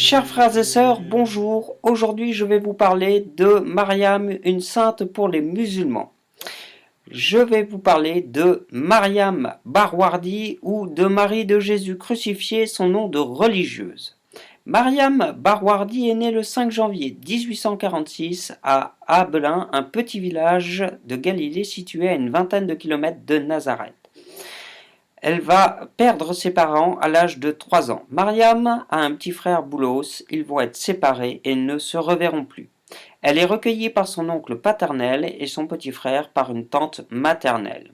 Chers frères et sœurs, bonjour. Aujourd'hui, je vais vous parler de Mariam, une sainte pour les musulmans. Je vais vous parler de Mariam Barwardi ou de Marie de Jésus crucifié, son nom de religieuse. Mariam Barwardi est née le 5 janvier 1846 à Abelin, un petit village de Galilée situé à une vingtaine de kilomètres de Nazareth. Elle va perdre ses parents à l'âge de 3 ans. Mariam a un petit frère Boulos, ils vont être séparés et ne se reverront plus. Elle est recueillie par son oncle paternel et son petit frère par une tante maternelle.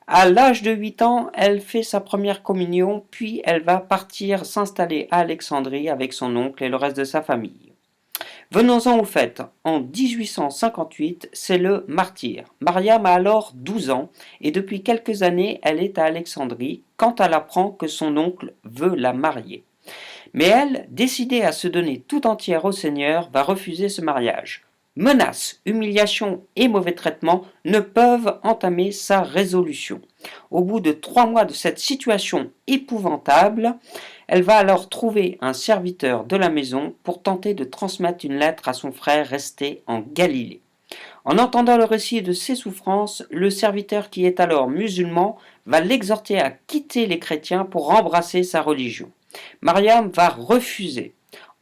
À l'âge de 8 ans, elle fait sa première communion, puis elle va partir s'installer à Alexandrie avec son oncle et le reste de sa famille. Venons-en au fait. En 1858, c'est le martyr. Mariam a alors 12 ans et depuis quelques années, elle est à Alexandrie quand elle apprend que son oncle veut la marier. Mais elle, décidée à se donner tout entière au Seigneur, va refuser ce mariage. Menaces, humiliations et mauvais traitements ne peuvent entamer sa résolution. Au bout de 3 mois de cette situation épouvantable, elle va alors trouver un serviteur de la maison pour tenter de transmettre une lettre à son frère resté en Galilée. En entendant le récit de ses souffrances, le serviteur qui est alors musulman va l'exhorter à quitter les chrétiens pour embrasser sa religion. Mariam va refuser.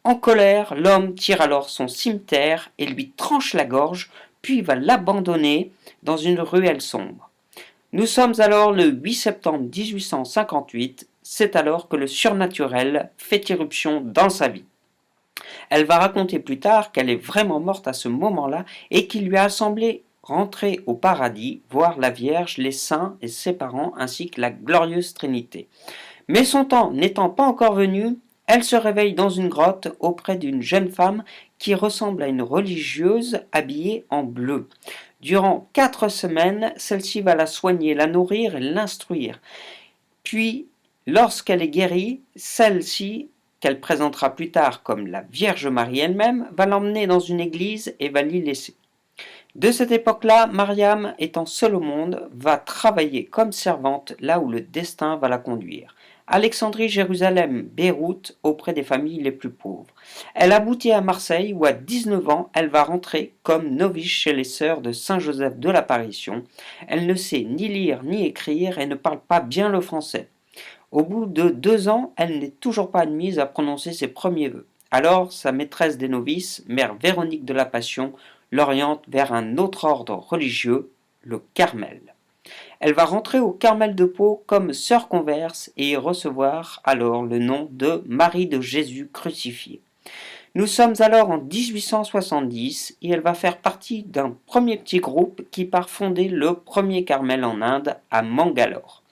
En colère, l'homme tire alors son cimeterre et lui tranche la gorge, puis va l'abandonner dans une ruelle sombre. Nous sommes alors le 8 septembre 1858, c'est alors que le surnaturel fait irruption dans sa vie. Elle va raconter plus tard qu'elle est vraiment morte à ce moment-là et qu'il lui a semblé rentrer au paradis, voir la Vierge, les saints et ses parents ainsi que la glorieuse Trinité. Mais son temps n'étant pas encore venu, elle se réveille dans une grotte auprès d'une jeune femme qui ressemble à une religieuse habillée en bleu. Durant 4 semaines, celle-ci va la soigner, la nourrir et l'instruire. Puis, lorsqu'elle est guérie, celle-ci, qu'elle présentera plus tard comme la Vierge Marie elle-même, va l'emmener dans une église et va l'y laisser. De cette époque-là, Mariam, étant seule au monde, va travailler comme servante là où le destin va la conduire. Alexandrie, Jérusalem, Beyrouth, auprès des familles les plus pauvres. Elle aboutit à Marseille où à 19 ans, elle va rentrer comme novice chez les sœurs de Saint-Joseph de l'Apparition. Elle ne sait ni lire ni écrire et ne parle pas bien le français. Au bout de 2 ans, elle n'est toujours pas admise à prononcer ses premiers vœux. Alors, sa maîtresse des novices, mère Véronique de la Passion, l'oriente vers un autre ordre religieux, le Carmel. Elle va rentrer au Carmel de Pau comme sœur converse et y recevoir alors le nom de Marie de Jésus crucifié. Nous sommes alors en 1870 et elle va faire partie d'un premier petit groupe qui part fonder le premier Carmel en Inde, à Mangalore.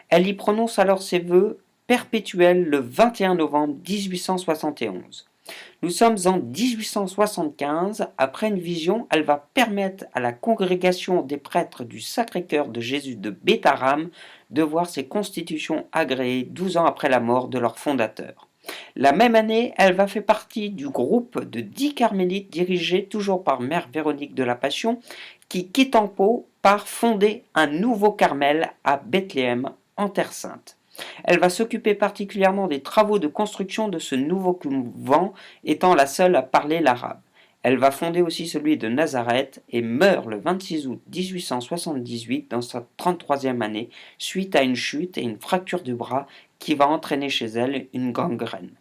Elle y prononce alors ses vœux perpétuels le 21 novembre 1871. Nous sommes en 1875, après une vision, elle va permettre à la congrégation des prêtres du Sacré-Cœur de Jésus de Bétharam de voir ses constitutions agréées 12 ans après la mort de leur fondateur. La même année, elle va faire partie du groupe de 10 carmélites dirigés toujours par Mère Véronique de la Passion, qui, quittant Pau, part fonder un nouveau Carmel à Bethléem, en Terre Sainte. Elle va s'occuper particulièrement des travaux de construction de ce nouveau couvent, étant la seule à parler l'arabe. Elle va fonder aussi celui de Nazareth et meurt le 26 août 1878 dans sa 33e année suite à une chute et une fracture du bras qui va entraîner chez elle une gangrène.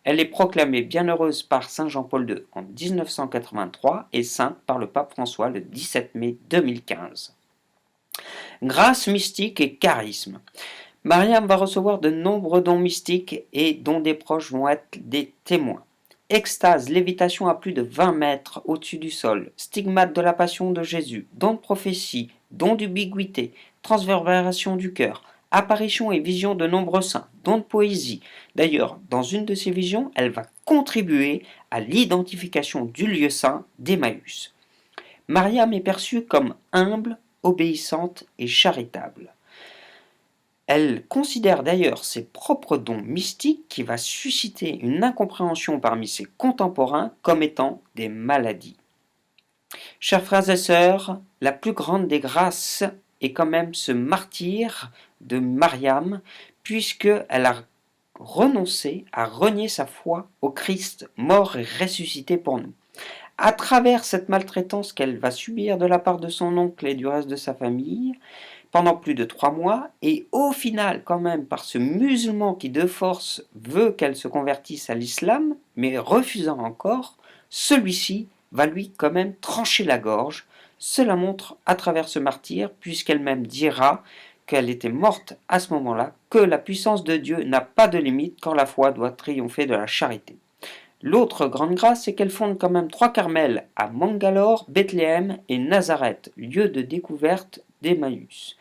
Elle est proclamée bienheureuse par Saint Jean-Paul II en 1983 et sainte par le pape François le 17 mai 2015. Grâce mystique et charisme. Mariam va recevoir de nombreux dons mystiques et dont des proches vont être des témoins. Extase, lévitation à plus de 20 mètres au-dessus du sol, stigmate de la passion de Jésus, don de prophétie, don d'ubiquité, transverbération du cœur, apparition et vision de nombreux saints, don de poésie. D'ailleurs, dans une de ces visions, elle va contribuer à l'identification du lieu saint d'Emmaüs. Mariam est perçue comme humble, obéissante et charitable. Elle considère d'ailleurs ses propres dons mystiques qui va susciter une incompréhension parmi ses contemporains comme étant des maladies. Chers frères et sœurs, la plus grande des grâces est quand même ce martyre de Mariam, puisqu'elle a renoncer à renier sa foi au Christ mort et ressuscité pour nous. À travers cette maltraitance qu'elle va subir de la part de son oncle et du reste de sa famille, pendant plus de 3 mois, et au final quand même par ce musulman qui de force veut qu'elle se convertisse à l'islam, mais refusant encore, celui-ci va lui quand même trancher la gorge. Cela montre à travers ce martyre, puisqu'elle-même dira qu'elle était morte à ce moment-là, que la puissance de Dieu n'a pas de limite quand la foi doit triompher de la charité. L'autre grande grâce, c'est qu'elle fonde quand même 3 carmels à Mangalore, Bethléem et Nazareth, lieu de découverte d'Emmaüs.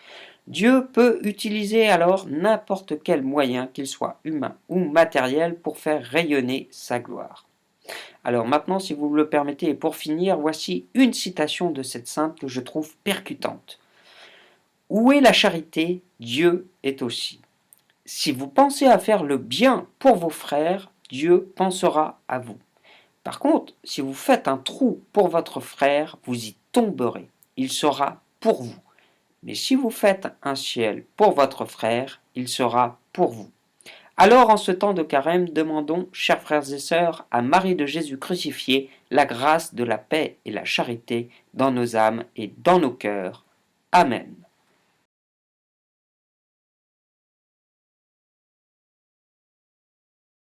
Dieu peut utiliser alors n'importe quel moyen, qu'il soit humain ou matériel, pour faire rayonner sa gloire. Alors maintenant, si vous me le permettez, et pour finir, voici une citation de cette sainte que je trouve percutante. Où est la charité, Dieu est aussi. Si vous pensez à faire le bien pour vos frères, Dieu pensera à vous. Par contre, si vous faites un trou pour votre frère, vous y tomberez. Il sera pour vous. Mais si vous faites un ciel pour votre frère, il sera pour vous. Alors, en ce temps de carême, demandons, chers frères et sœurs, à Marie de Jésus crucifié, la grâce de la paix et la charité dans nos âmes et dans nos cœurs. Amen.